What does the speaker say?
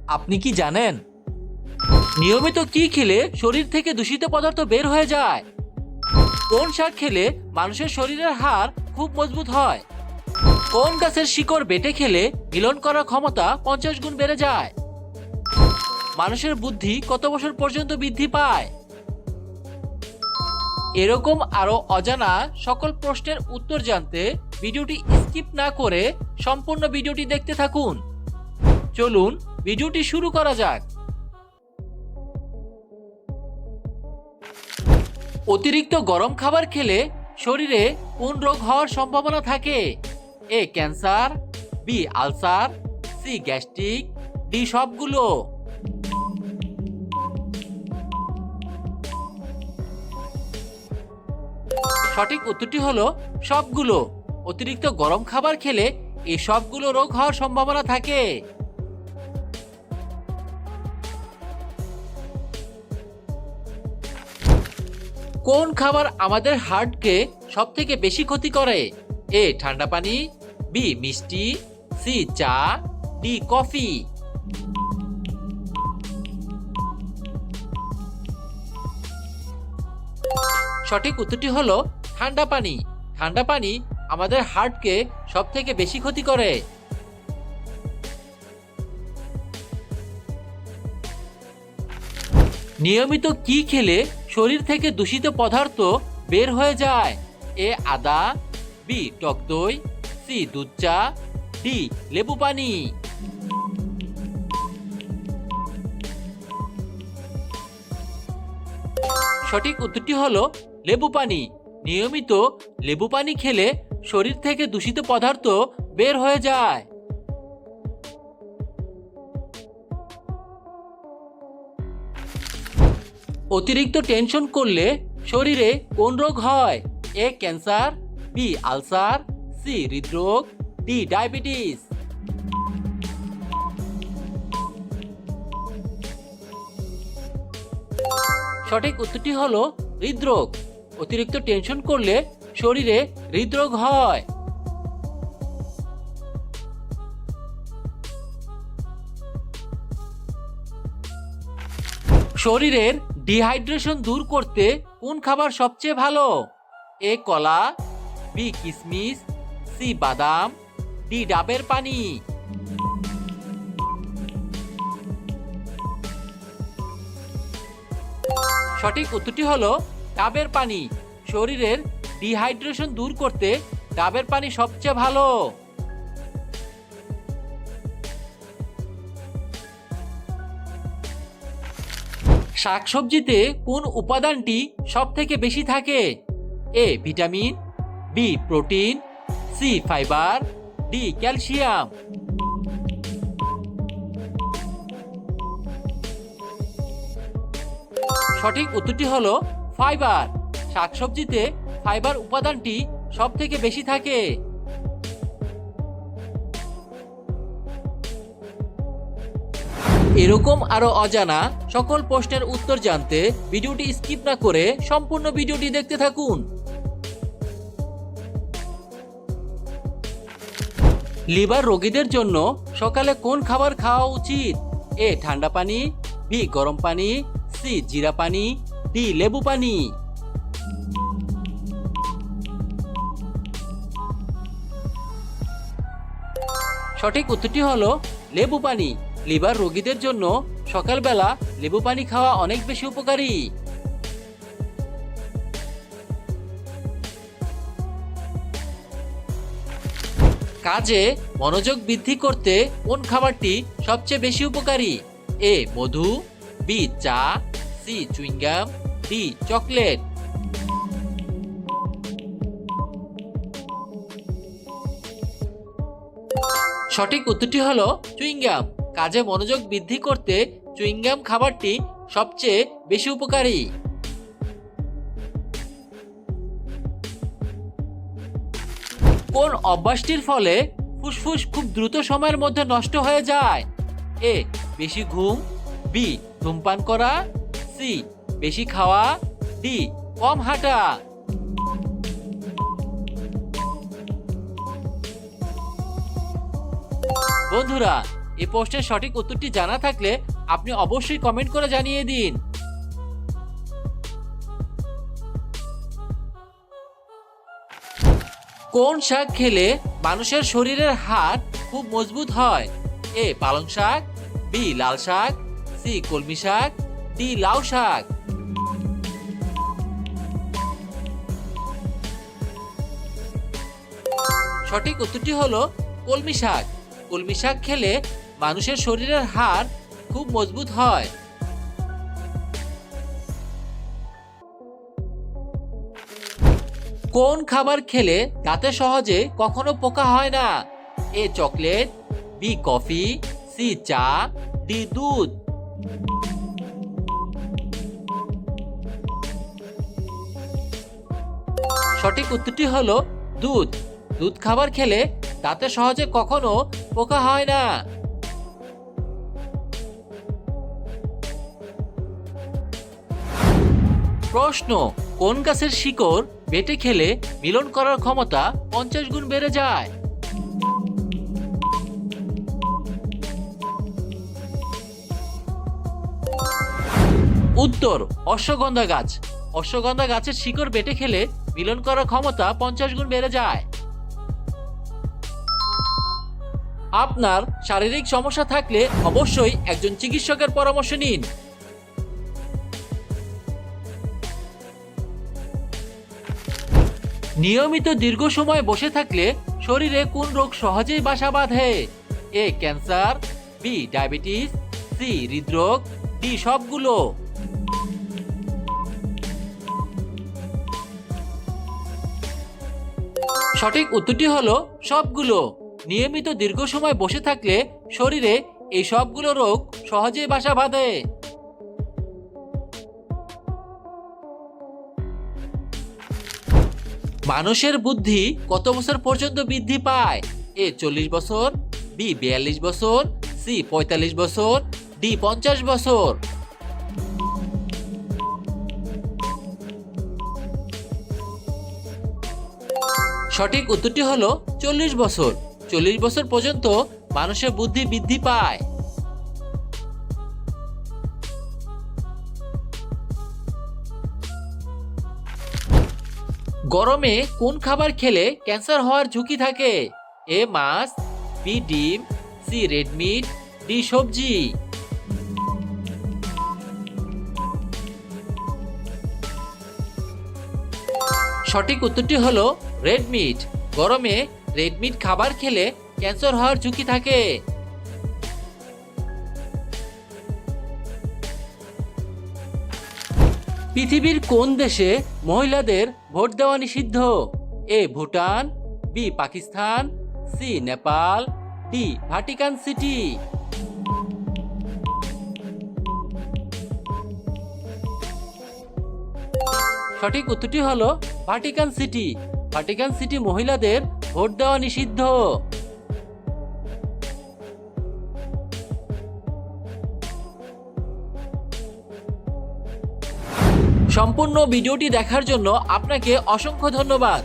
আপনি কি জানেন নিয়মিত কি খেলে শরীর থেকে দূষিত পদার্থ বের হয়ে যায়? কোন শাক খেলে মানুষের শরীরের হাড় খুব মজবুত হয়? কোন গাছের শিকড় বেটে খেলে মিলন করার ক্ষমতা 50 গুণ বেড়ে যায়? মানুষের বুদ্ধি কত বছর পর্যন্ত বৃদ্ধি পায়? এরকম আরো অজানা সকল প্রশ্নের উত্তর জানতে ভিডিওটি স্কিপ না করে সম্পূর্ণ ভিডিওটি দেখতে থাকুন। চলুন ভিডিওটি শুরু করা যাক। অতিরিক্ত গরম খাবার খেলে শরীরে কোন রোগ হওয়ার সম্ভাবনা থাকে? A cancer, B ulcer, C gastric, D সবগুলো। সঠিক উত্তরটি হলো সবগুলো। অতিরিক্ত গরম খাবার খেলে এই সবগুলো রোগ হওয়ার সম্ভাবনা থাকে। কোন খাবার আমাদের হার্টকে সব থেকে বেশি ক্ষতি করে? এ ঠান্ডা পানি, বি মিষ্টি, সি চা, ডি কফি। সঠিক উত্তরটি হলো ঠান্ডা পানি। ঠান্ডা পানি আমাদের হার্টকে সব থেকে বেশি ক্ষতি করে। নিয়মিত কি খেলে শরীর থেকে দূষিত পদার্থ বের হয়ে যায়? এ আদা, বি টক দই, সি দুধ চা, ডি লেবু পানি। সঠিক উত্তরটি হলো লেবু পানি। নিয়মিত লেবু পানি খেলে শরীর থেকে দূষিত পদার্থ বের হয়ে যায়। অতিরিক্ত টেনশন করলে শরীরে কোন রোগ হয়? A cancer, B ulcer, C হৃদরোগ, ডি ডায়াবেটিস। সঠিক উত্তরটি হলো হৃদরোগ। অতিরিক্ত টেনশন করলে শরীরে হৃদরোগ হয়। শরীরের ডিহাইড্রেশন দূর করতে কোন খাবার সবচেয়ে ভালো? এ কলা, বি কিশমিশ, সি বাদাম, ডি ডাবের পানি। সঠিক উত্তরটি হলো ডাবের পানি। শরীরের ডিহাইড্রেশন দূর করতে ডাবের পানি সবচেয়ে ভালো। শাকসবজিতে কোন উপাদানটি সব থেকে বেশি থাকে? A vitamin, B protein, C fibre, D calcium. সঠিক উত্তরটি হলো ফাইবার। শাকসবজিতে ফাইবার উপাদানটি সব থেকে বেশি থাকে। এরকম আরো অজানা সকল প্রশ্নের উত্তর জানতে ভিডিওটি স্কিপ না করে সম্পূর্ণ ভিডিওটি দেখতে থাকুন। লিভার রোগীদের জন্য সকালে কোন খাবার খাওয়া উচিত? এ ঠান্ডা পানি, বি গরম পানি, সি জিরা পানি, ডি লেবু পানি। সঠিক উত্তরটি হলো লেবু পানি। লিভার রোগীদের জন্য সকালবেলা লেবু পানি খাওয়া অনেক বেশি উপকারী। কাজে মনোযোগ বৃদ্ধি করতে কোন খাবারটি সবচেয়ে বেশি উপকারী? এ মধু, বি চা, সি চুইংগাম, ডি চকলেট। সঠিক উত্তরটি হলো চুইংগাম। কাজে মনোযোগ বৃদ্ধি করতে চুইংগাম খাবারটি সবচেয়ে বেশি উপকারী। কোন অভ্যাসটির ফলে ফুসফুস খুব দ্রুত সময়ের মধ্যে নষ্ট হয়ে যায়? এ বেশি ঘুম, বি ধূমপান করা, সি বেশি খাওয়া, ডি কম হাঁটা। বন্ধুরা, এই প্রশ্নের সঠিক উত্তরটি জানা থাকলে আপনি অবশ্যই কমেন্ট করে জানিয়ে দিন। কোন শাক খেলে মানুষের শরীরের হাড় খুব মজবুত হয়? এ পালং শাক, বি লাল শাক, সি কলমি শাক, ডি লাউ শাক। সঠিক উত্তরটি হলো কলমি শাক। কলমি শাক খেলে মানুষের শরীরের হাড় খুব মজবুত হয়। কোন খাবার খেলে দাঁতে সহজে কখনো পোকা হয় না? এ চকলেট, বি কফি, সি চা, ডি দুধ। সঠিক উত্তরটি হলো দুধ। দুধ খাবার খেলে দাঁতে সহজে কখনো পোকা হয় না। প্রশ্ন, কোন গাছের শিকড় বেটে খেলে মিলন করার ক্ষমতা 50 গুণ বেড়ে যায়? উত্তর অশ্বগন্ধা গাছ। অশ্বগন্ধা গাছের শিকড় বেটে খেলে মিলন করার ক্ষমতা 50 গুণ বেড়ে যায়। আপনার শারীরিক সমস্যা থাকলে অবশ্যই একজন চিকিৎসকের পরামর্শ নিন। নিয়মিত দীর্ঘ সময় বসে থাকলে শরীরে কোন রোগ সহজেই বাসা বাঁধে? A cancer, B diabetes, C হৃদরোগ, ডি সবগুলো। সঠিক উত্তরটি হলো সবগুলো। নিয়মিত দীর্ঘ সময় বসে থাকলে শরীরে এই সবগুলো রোগ সহজেই বাসা বাঁধে। মানুষের বুদ্ধি কত বছর পর্যন্ত বৃদ্ধি পায়? এ 40 বছর, বি 42 বছর, সি 45 বছর, ডি 50 বছর। সঠিক উত্তরটি হলো 40 বছর। 40 বছর পর্যন্ত মানুষের বুদ্ধি বৃদ্ধি পায়। গরমে কোন খাবার খেলে ক্যান্সার হওয়ার ঝুঁকি থাকে? এ মাছ, বি ডিম, সি রেড মিট, ডি সবজি। সঠিক উত্তরটি হলো রেড মিট। গরমে রেড মিট খাবার খেলে ক্যান্সার হওয়ার ঝুঁকি থাকে। পৃথিবীর কোন দেশে মহিলাদের ভোট দেওয়া নিষিদ্ধ? A Bhutan, B Pakistan, C Nepal, D Vatican City. সঠিক উত্তরটি হলো ভ্যাটিকান সিটি। ভ্যাটিকান সিটি মহিলাদের ভোট দেওয়া নিষিদ্ধ। সম্পূর্ণ ভিডিওটি দেখার জন্য আপনাকে অসংখ্য ধন্যবাদ।